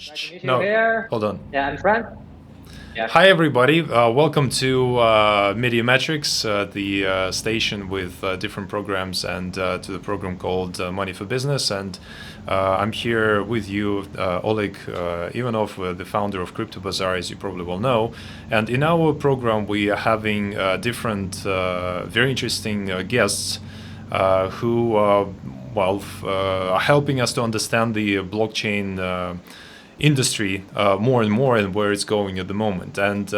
Nice to meet you No, here. hold on. Yeah, I'm Frank. Yeah. Hi, everybody. Welcome to Media Metrics, the station with different programs, and to the program called Money for Business. And I'm here with you, Oleg Ivanov, the founder of Crypto Bazaar, as you probably will know. And in our program, we are having different, very interesting guests who are helping us to understand the blockchain industry more and more and where it's going at the moment. And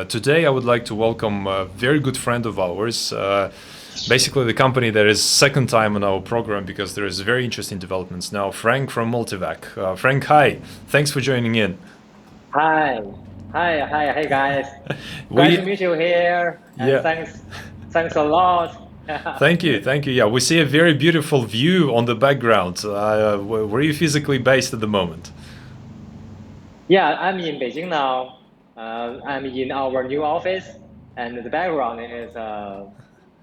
today I would like to welcome a very good friend of ours, basically the company that is second time on our program because there is very interesting developments now, Frank from Multivac. Frank, hi. Thanks for joining in. Hi. Hey guys. Glad to We, meet you here. And yeah, thanks a lot. thank you. Yeah, we see a very beautiful view on the background. Where are you physically based at the moment? Yeah, I'm in Beijing now. I'm in our new office, and the background is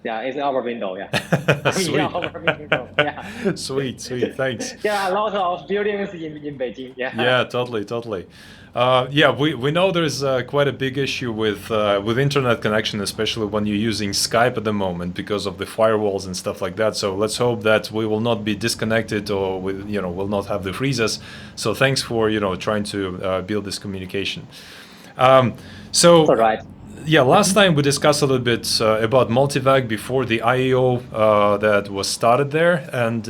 is our window. Yeah, I'm in Sweet. our window. Yeah, Sweet. Thanks. yeah, a lot of buildings in Beijing. Yeah. Yeah, totally. Yeah, we know there's quite a big issue with internet connection, especially when you're using Skype at the moment because of the firewalls and stuff like that. So let's hope that we will not be disconnected or will not have the freezes. So thanks for trying to build this communication. Um, That's all so right. yeah, last time we discussed a little bit about Multivac before the IEO that was started there. And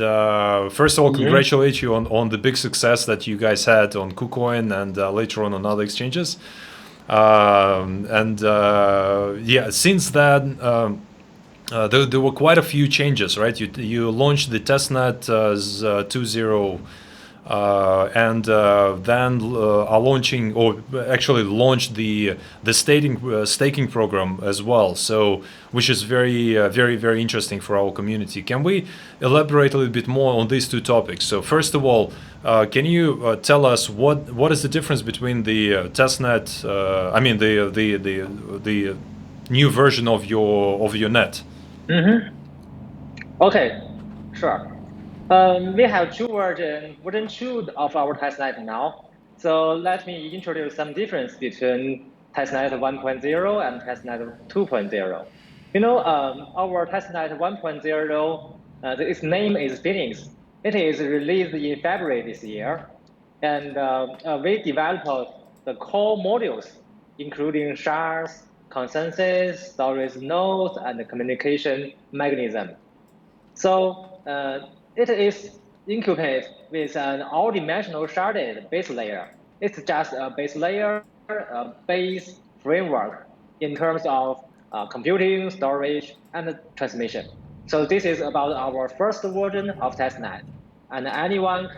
first of all, Mhm. congratulate you on the big success that you guys had on KuCoin and later on other exchanges. Yeah, since then, there were quite a few changes, right? You launched the testnet as 2.0 and then are launching, or actually launched the staking program as well. So, which is very interesting for our community. Can we elaborate a little bit more on these two topics? So, first of all, can you tell us what is the difference between the testnet? I mean, the new version of your net. Mhm. Okay, sure. We have two version two of our testnet now. So let me introduce some difference between testnet 1.0 and testnet 2.0. Our testnet 1.0, its name is Phoenix. It is released in February this year, and we developed the core modules, including shards, consensus, storage nodes, and the communication mechanism. So it is incubated with an all-dimensional sharded base layer. It's just a base layer, a base framework in terms of computing, storage, and transmission. So this is about our first version of testnet, and everyone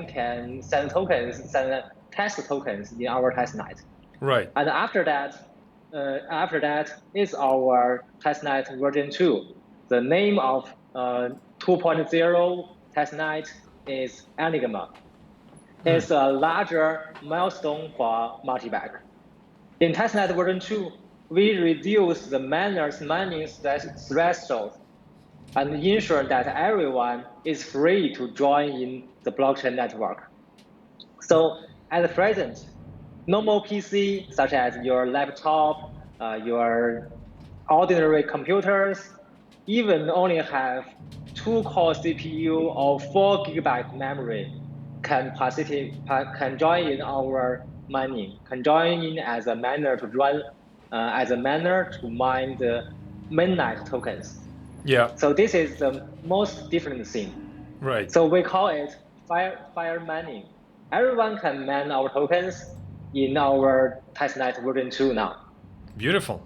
can send test tokens in our testnet. Right. And after that is our testnet version 2. The name of 2.0 testnet is Enigma. It's a larger milestone for Multivac. In testnet version 2, we reduce the miner's mining threshold and ensure that everyone is free to join in the blockchain network. So at present, normal PC, such as your laptop, your ordinary computers, even only have two-core CPU or 4 GB memory, can join in our mining, can join in as a miner to run, as a miner to mine the mainnet tokens. Yeah. So this is the most different thing. Right. So we call it fire mining. Everyone can mine our tokens in our testnet version 2 now. Beautiful.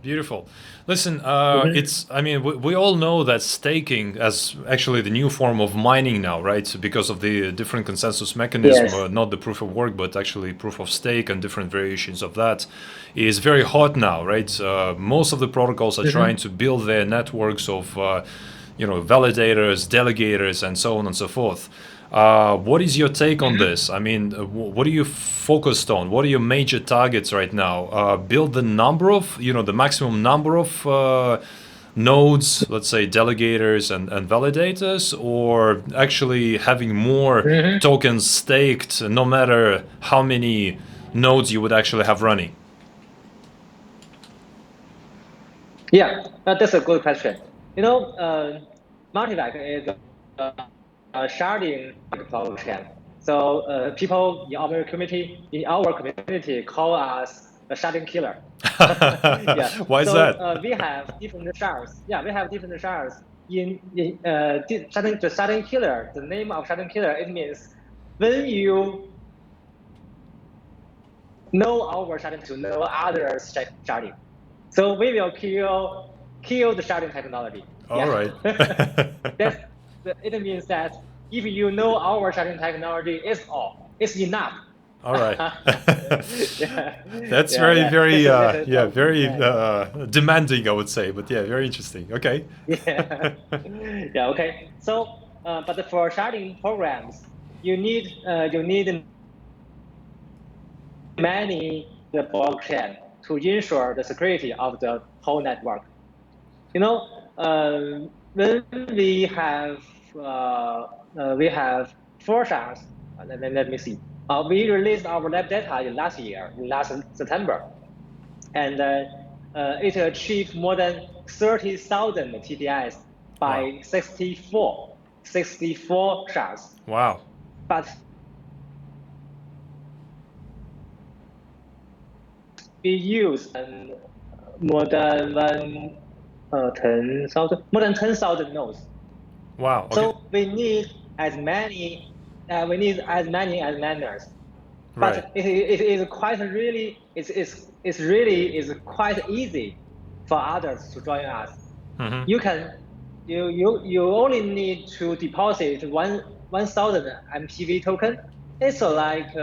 Listen, Mhm. I mean, we all know that staking as actually the new form of mining now, right? So because of the different consensus mechanism, Yes. not the proof of work, but actually proof of stake and different variations of that is very hot now, right? Most of the protocols are trying to build their networks of, validators, delegators, and so on and so forth. What is your take on this? I mean, what are you focused on? What are your major targets right now? Build the number of, the maximum number of nodes, let's say delegators and validators, or actually having more tokens staked no matter how many nodes you would actually have running? Yeah, that's a good question. Multivac is a sharding blockchain. So people in our community call us the sharding killer. Yeah. Why is that? We have different shards. Yeah, we have different shards. The sharding killer, the name of sharding killer, it means when you know our sharding to know others sharding. So we will kill the sharding technology. All right. It means that if you know our sharding technology, it's enough. All right. Yeah. That's very demanding, I would say, but yeah, very interesting. Okay. Yeah. Yeah. Okay. So, but for sharding programs, you need many the blockchain to ensure the security of the whole network. When we have 4 shards. Let me see. We released our lab data in last September, and it achieved more than 30,000 TPS by 64 shards. Wow. But we use more than 10,000 nodes. Wow. Okay. So we need as many as miners. Right. But it is quite really is quite easy for others to join us. You only need to deposit 1,000 MPV token. It's like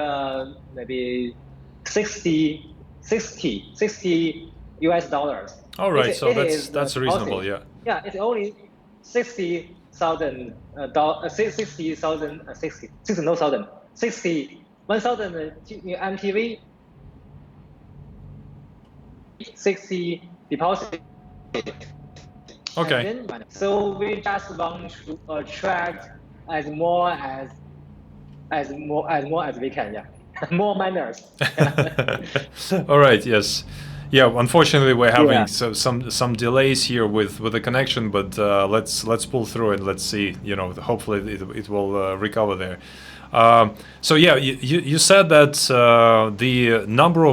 maybe 60 US dollars. All right, so that's reasonable, yeah. Yeah, it's only 60,000 1,000 MPV, 60 deposit. Okay. So we just want to attract as more as we can, yeah. More miners. All right. Yes. Yeah. Unfortunately, we're having some delays here with the connection, but let's pull through it. Let's see. Hopefully it will recover there. So yeah, you said that the number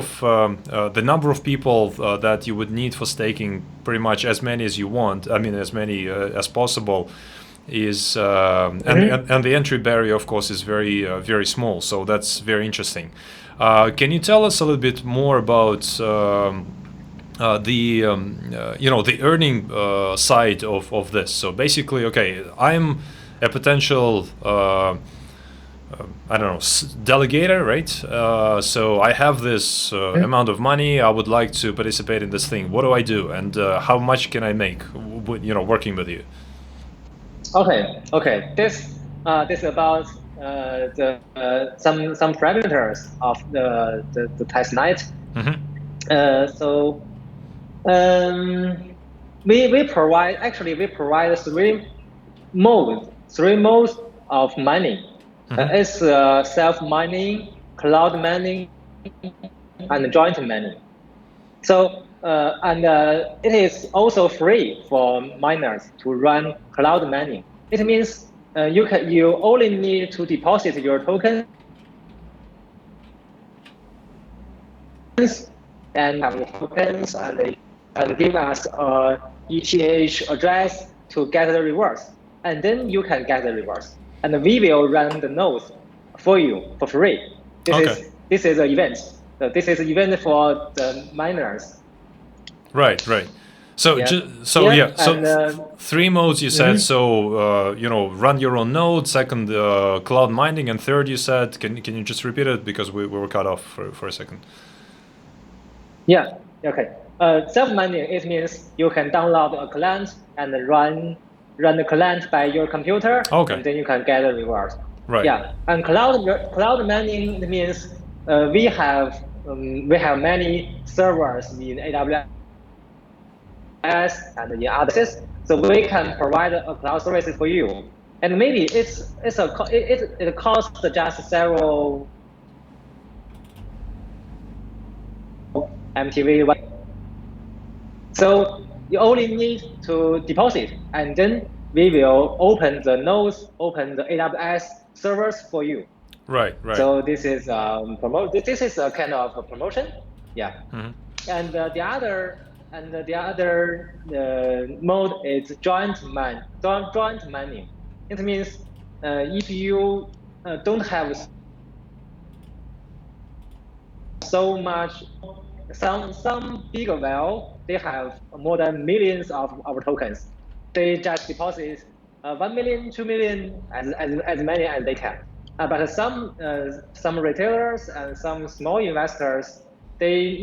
of people that you would need for staking, pretty much as many as you want. I mean, as many as possible. Is and the entry barrier, of course, is very small. So that's very interesting. Can you tell us a little bit more about the earning side of this? So basically, okay, I'm a potential delegator, right? So I have this amount of money. I would like to participate in this thing. What do I do, and how much can I make? Working with you. Okay. This about some parameters of the testnet. We provide 3 modes of mining. It's self-mining, cloud mining, and joint mining. So it is also free for miners to run cloud mining. It means you only need to deposit your tokens and give us a ETH address to get the rewards, and then you can get the rewards, and we will run the nodes for you for free. This is an event. So this is an event for the miners. Right. So 3 modes you said. So run your own node. Second, cloud mining, and third you said. Can you just repeat it, because we were cut off for a second? Yeah. Okay. Self-mining, it means you can download a client and run the client by your computer. Okay. And then you can get a reward. Right. Yeah. And cloud mining means we have many servers in AWS AWS and in other places. So we can provide a cloud services for you. And maybe it costs just several MTV. So you only need to deposit, and then we will open the nodes, open the AWS servers for you. Right. So this is This is a kind of a promotion, yeah. And the other mode is joint mining. It means if you don't have so much, some big whale, they have more than millions of our tokens. They just deposit 1 million, 2 million, as many as they can. But some retailers and some small investors, they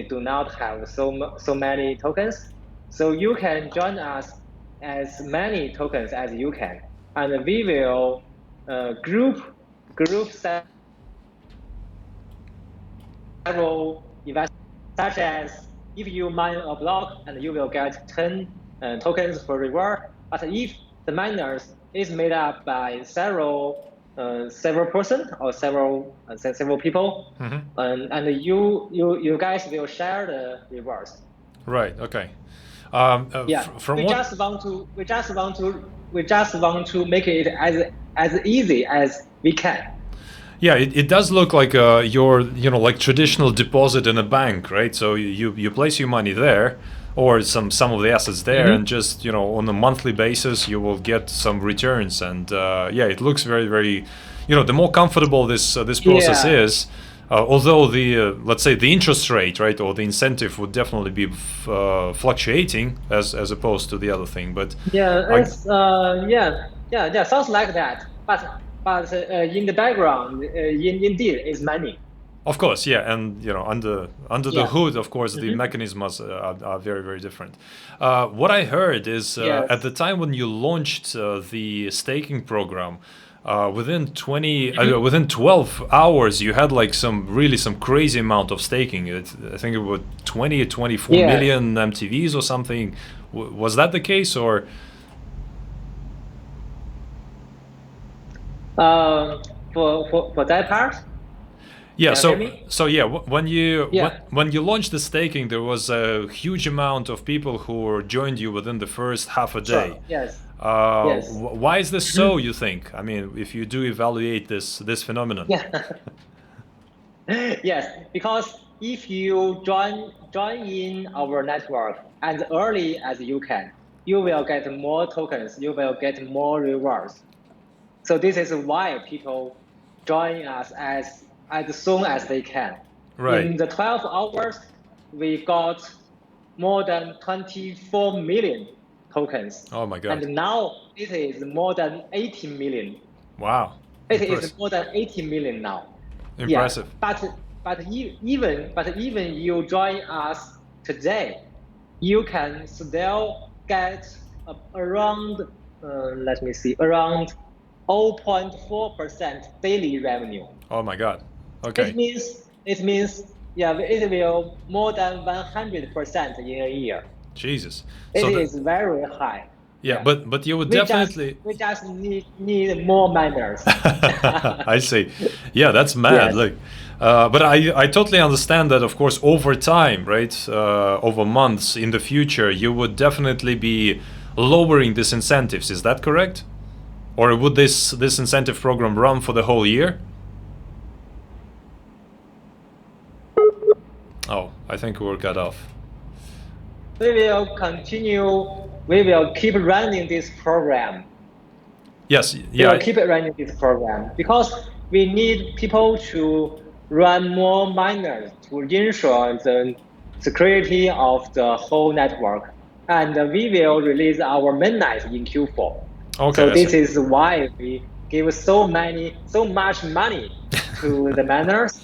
do not have so many tokens. So you can join us as many tokens as you can, and we will group several investors, such as if you mine a block and you will get 10 tokens for reward. But if the miners is made up by several person or several people, and you guys will share the rewards. Right. Okay. We just want to make it as easy as we can. Yeah, it does look like your like traditional deposit in a bank, right? So you place your money there, or some of the assets there, and just on a monthly basis you will get some returns. And yeah, it looks very, very, the more comfortable this process is. Although let's say the interest rate, right, or the incentive would definitely be fluctuating as opposed to the other thing. But sounds like that. But in the background, indeed, is money. Of course, yeah, and under the hood, of course, the mechanisms are very, very different. What I heard is at the time when you launched the staking program, within 12 hours, you had like some crazy amount of staking. I think it was 20 or 24 million MTVs or something. Was that the case, or? For that part? Yeah. So yeah, when you launched the staking, there was a huge amount of people who joined you within the first half a day. Sure. Yes. Why is this so, you think? I mean, if you do evaluate this phenomenon. Yeah. Yes, because if you join in our network as early as you can, you will get more tokens, you will get more rewards. So this is why people join us as soon as they can. Right. In the 12 hours, we got more than 24 million tokens. Oh my God. And now it is more than 80 million. Wow. It is more than 80 million now. Impressive. Yeah. But even you join us today, you can still get around around 0.4% daily revenue. Oh my God. Okay. It means it will more than 100% in a year. Jesus. It is very high. Yeah, but you would definitely. We just need more miners. I see. Yeah, that's mad. Yes. Look, but I totally understand that. Of course, over time, right, over months in the future, you would definitely be lowering these incentives. Is that correct? Or would this incentive program run for the whole year? Oh, I think we were cut off. We will continue. We will keep running this program. Yes. We Yeah. will keep running this program because we need people to run more miners to ensure the security of the whole network. And we will release our mainnet in Q4. Okay. So this is why we give so much money to the miners.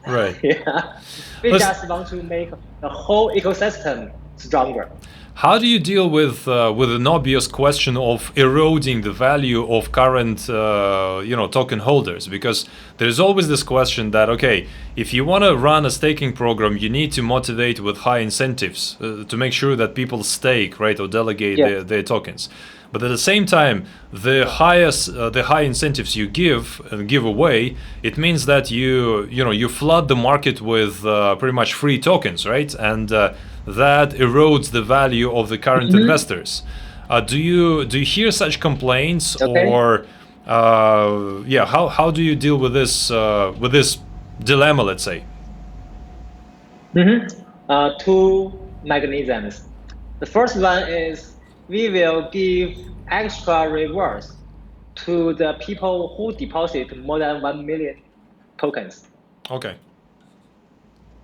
Right. Yeah. We just want to make the whole ecosystem stronger. how do you deal with an obvious question of eroding the value of current token holders? Because there's always this question that, okay, if you want to run a staking program, you need to motivate with high incentives to make sure that people stake, right, or delegate their tokens. But at the same time, the high incentives you give away, it means that you flood the market with pretty much free tokens, right? And that erodes the value of the current investors. Do you hear such complaints, or how do you deal with this dilemma, let's say? Two mechanisms. The first one is we will give extra rewards to the people who deposit more than 1 million tokens. Okay.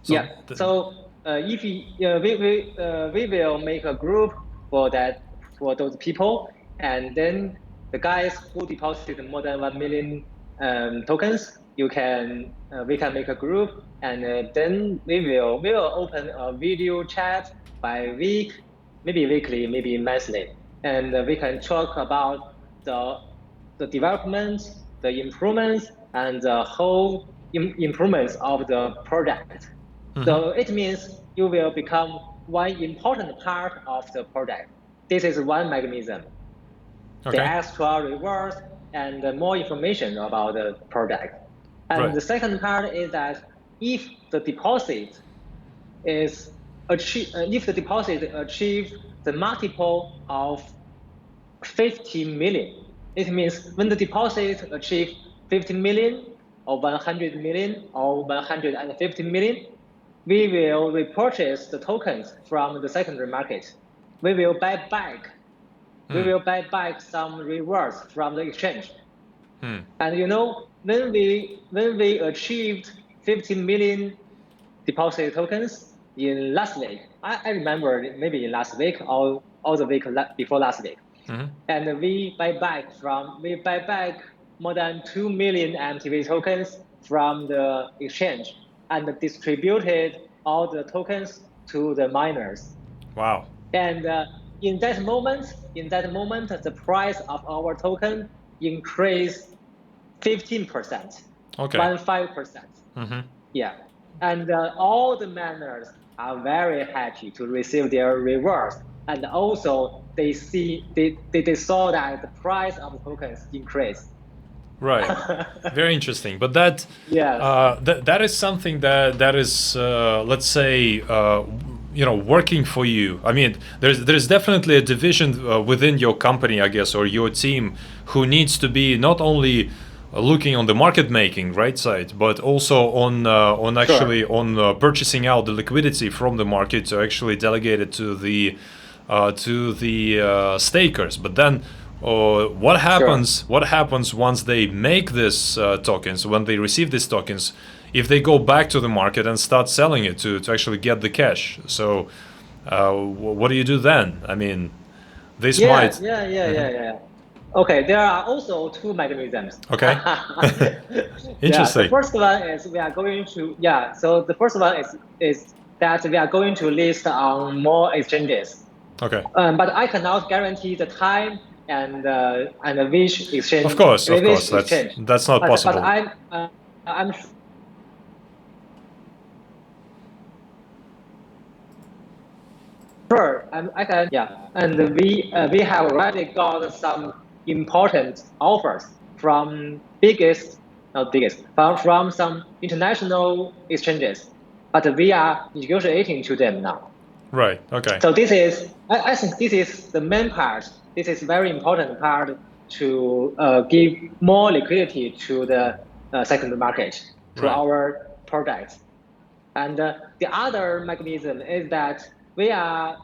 So if we will make a group for those people, and then the guys who deposit more than 1 million tokens, we can make a group, and then we will open a video chat by week, maybe weekly, maybe monthly, and we can talk about the development, the improvements, and the whole improvements of the project. So it means you will become one important part of the project. This is one mechanism. The extra rewards and more information about the project. And the second part is that if the deposit achieves the multiple of 50 million, it means when the deposit achieves 50 million or 100 million or 150 million, we will repurchase the tokens from the secondary market. We will buy back some rewards from the exchange. And when we achieved 50 million deposit tokens in last week, I remember maybe in last week or the week before last week, and we buy back more than 2 million MTV tokens from the exchange and distributed all the tokens to the miners. Wow. And in that moment, the price of our token increased 15%. Okay. 15%. Yeah. And all the miners are very happy to receive their rewards. And also they saw that the price of the tokens increased. Right. Very interesting. But that that is something that is let's say working for you. I mean, there's definitely a division within your company, I guess, or your team, who needs to be not only looking on the market making side, but also on actually on purchasing out the liquidity from the market to actually delegate it to the stakers. But then what happens once they make this tokens, when they receive these tokens, if they go back to the market and start selling it to actually get the cash? So what do you do then? I mean, this might... Okay, there are also two mechanisms. Okay. Interesting. The first one is we are going to So the first one is that we are going to list on more exchanges. Okay. But I cannot guarantee the time and which exchange. Of course, that's not possible. But I'm sure I can. And we have already got some important offers from from some international exchanges, but we are negotiating to them now. Right. Okay. So this is, I think this is the main part. This is very important part to give more liquidity to the secondary market, to our products. And the other mechanism is that we are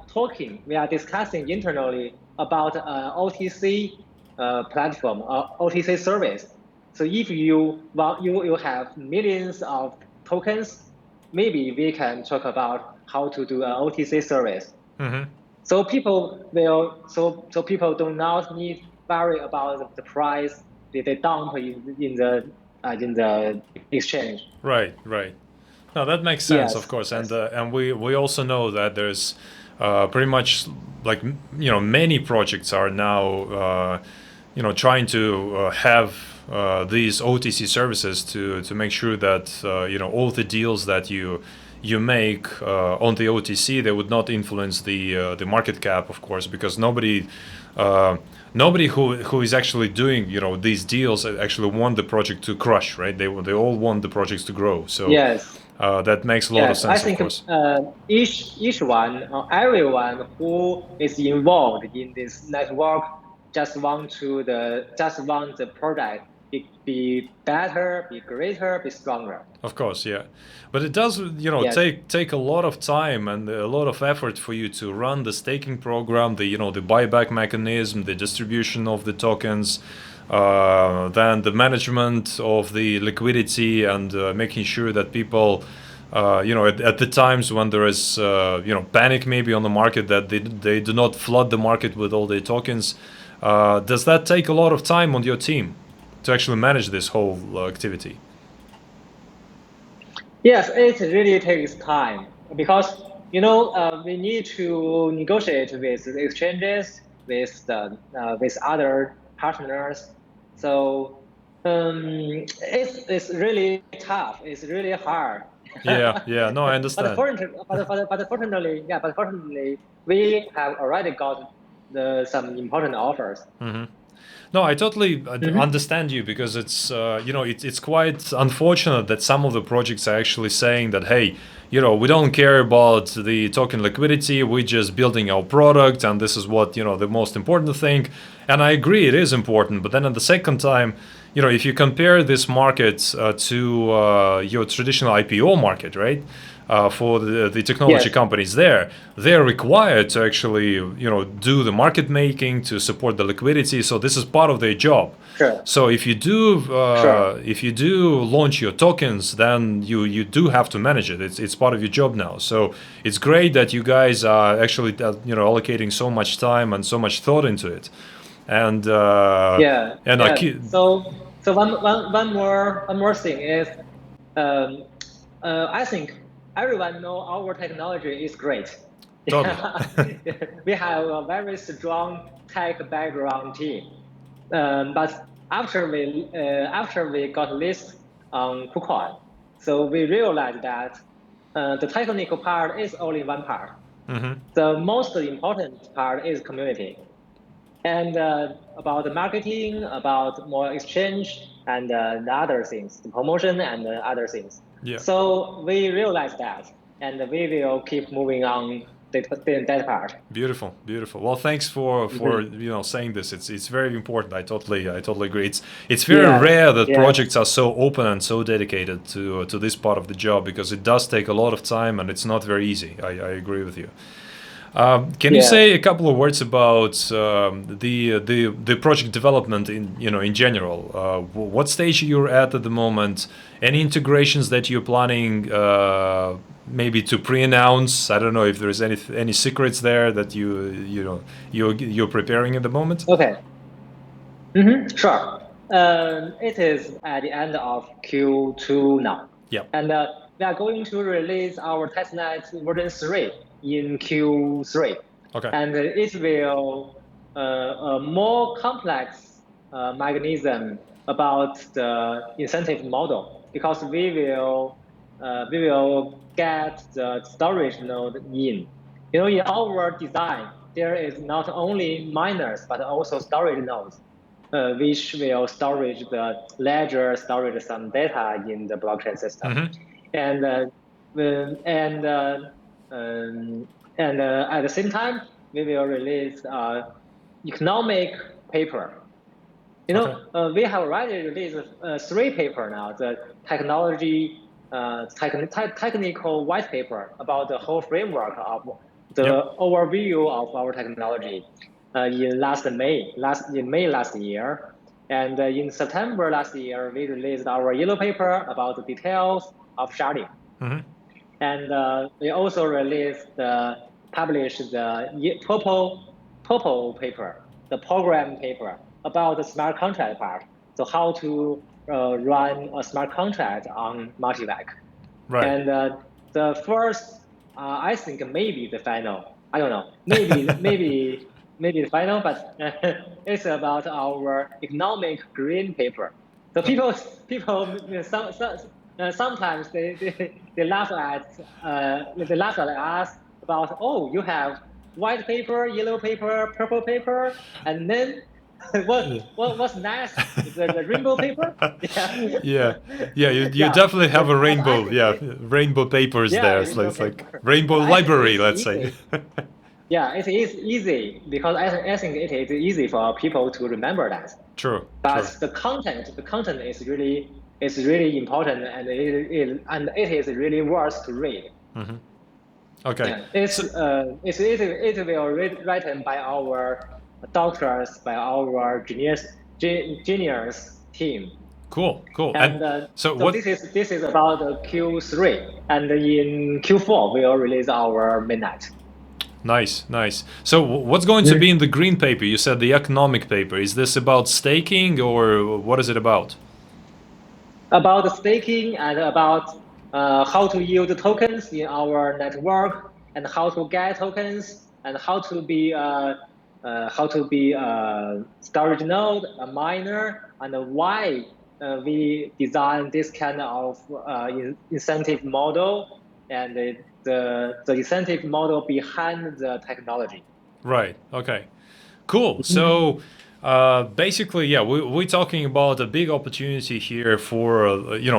discussing internally about OTC platform, OTC service. So if you have millions of tokens, maybe we can talk about how to do an OTC service. So people do not need worry about the price they dump in the exchange. Right. No, that makes sense, of course, and we also know that there's pretty much many projects are now trying to have these OTC services to make sure that all the deals that you make on the OTC, they would not influence the market cap, of course, because nobody who is actually doing these deals actually want the project to crush, right? They all want the projects to grow. So Yes. that makes a lot of sense, I think of course. each one, everyone who is involved in this network just want the product be better, be greater, be stronger. Of course, yeah, but it does, Yes. take a lot of time and a lot of effort for you to run the staking program, the buyback mechanism, the distribution of the tokens, then the management of the liquidity, and making sure that people, at the times when there is, panic maybe on the market, that they do not flood the market with all their tokens. Does that take a lot of time on your team to actually manage this whole activity? Yes, it really takes time because we need to negotiate with the exchanges, with other partners. So it's really tough. It's really hard. Yeah, no, I But understand. fortunately, we have already got some important offers. No, I totally understand you, because it's it's quite unfortunate that some of the projects are actually saying that, hey, we don't care about the token liquidity, we're just building our product, and this is what the most important thing. And I agree, it is important. But then at the second time, if you compare this market to your traditional IPO market, right? For the technology Yes. companies they're required to actually do the market making to support the liquidity. So this is part of their job. Sure. So if you do launch your tokens, then you do have to manage it. It's part of your job now. So it's great that you guys are actually allocating so much time and so much thought into it. And Yeah. So one more thing is, um, I think everyone know our technology is great. totally. We have a very strong tech background team. But after we got listed on KuCoin, so we realized that the technical part is only one part. The most important part is community, and about the marketing, about more exchange, and the other things, the promotion and the other things. Yeah. So we realized that, and we will keep moving on that part. Beautiful. Well, thanks for saying this. It's very important. I totally agree. It's very rare that projects are so open and so dedicated to this part of the job, because it does take a lot of time and it's not very easy. I agree with you. Can you say a couple of words about the project development in general? What stage you're at the moment? Any integrations that you're planning maybe to pre-announce? I don't know if there's any secrets there that you're preparing at the moment. Okay. Sure. It is at the end of Q2 now. Yeah. And we are going to release our testnet version 3 in Q3. Okay. And it will a more complex mechanism about the incentive model, because we will get the storage node in. In our design, there is not only miners but also storage nodes, which will storage the ledger, storage some data in the blockchain system. And at the same time, we will release economic paper. We have already released 3 paper now: the technical white paper about the whole framework of the overview of our technology in May last year, and in September last year we released our yellow paper about the details of sharding. And we also published the purple paper, the program paper about the smart contract part. So how to run a smart contract on multi-leg. Right. And the first, I think maybe the final I don't know. Maybe the final, but it's about our economic green paper. So people sometimes they laugh at us about, oh, you have white paper, yellow paper, purple paper, and then what's next? The rainbow paper? Yeah, yeah. You Yeah. definitely have a But I rainbow. think Yeah, rainbow papers yeah, there. rainbow It's like paper. rainbow But I think library, it's let's say. easy. Yeah, it is easy because I think it is easy for people to remember that. True, true. But the content is really important, and it is really worth to read. Okay. Yeah, it will written by our doctors, by our genius team. Cool, cool. And so so what? this is about Q3, and in Q4 we'll release our midnight. Nice, nice. So what's going to be in the green paper? You said the economic paper. Is this about staking or what is it about? About the staking and about how to yield tokens in our network, and how to get tokens, and how to be storage node, a miner, and why we design this kind of incentive model, and the incentive model behind the technology. Right. Okay. Cool. So basically, yeah, we're talking about a big opportunity here for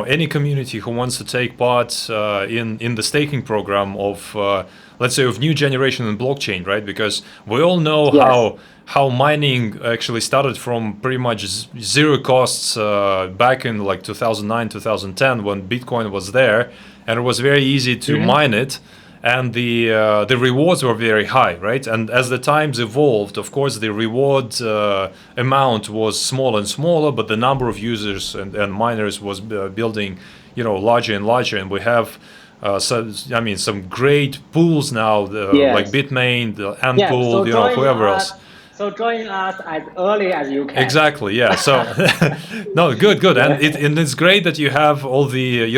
any community who wants to take part in the staking program of let's say of new generation in blockchain, right? Because we all know how mining actually started from pretty much zero costs back in like 2009, 2010 when Bitcoin was there, and it was very easy to mine it. And the rewards were very high, right? And as the times evolved, of course, the reward amount was smaller and smaller, but the number of users and miners was building, larger and larger. And we have, some great pools now, like Bitmain, Antpool, whoever else. So join us as early as you can. Exactly. Yeah. So, no, good. And it's great that you have all the,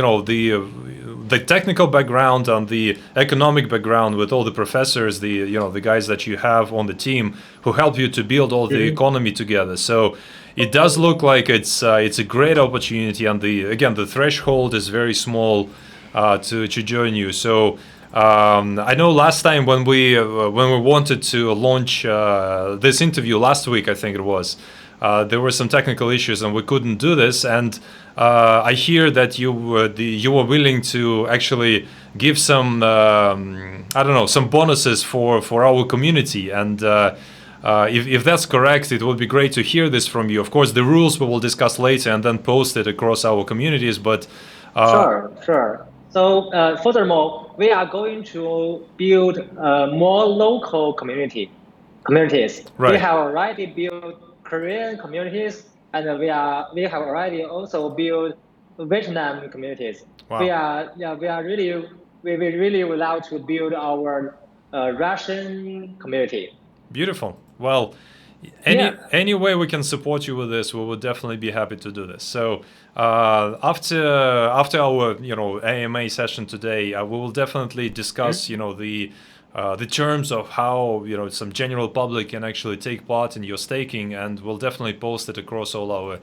the technical background and the economic background with all the professors, the guys that you have on the team who help you to build all the economy together. So it does look like it's a great opportunity, and the threshold is very small to join you. So I know last time when we wanted to launch this interview last week, I think it was, there were some technical issues and we couldn't do this. And I hear that you were willing to actually give some some bonuses for our community. And if that's correct, it would be great to hear this from you. Of course, the rules we will discuss later and then post it across our communities. But sure. So furthermore, we are going to build more local communities. Right. We have already built Korean communities, and we have already also built Vietnam communities. Wow. We really would like to build our Russian community. Beautiful. Well, any way we can support you with this, we would definitely be happy to do this. So after our AMA session today, we will definitely discuss the terms of how some general public can actually take part in your staking, and we'll definitely post it across all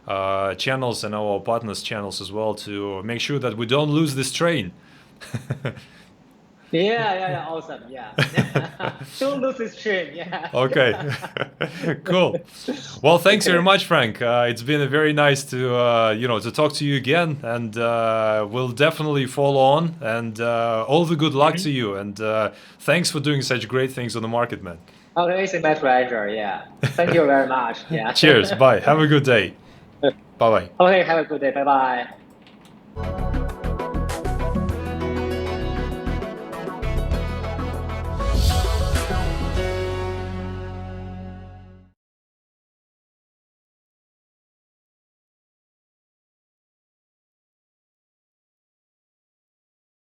our channels and our partners' channels as well to make sure that we don't lose this train. Yeah, awesome. Yeah. Don't lose this train. Yeah. Okay. Cool. Well, thanks very much, Frank. It's been very nice to to talk to you again, and we'll definitely follow on. And all the good luck to you. And thanks for doing such great things on the market, man. Okay, it's my pleasure. Yeah. Thank you very much. Yeah. Cheers. Bye. Have a good day. Bye bye. Okay. Have a good day. Bye bye.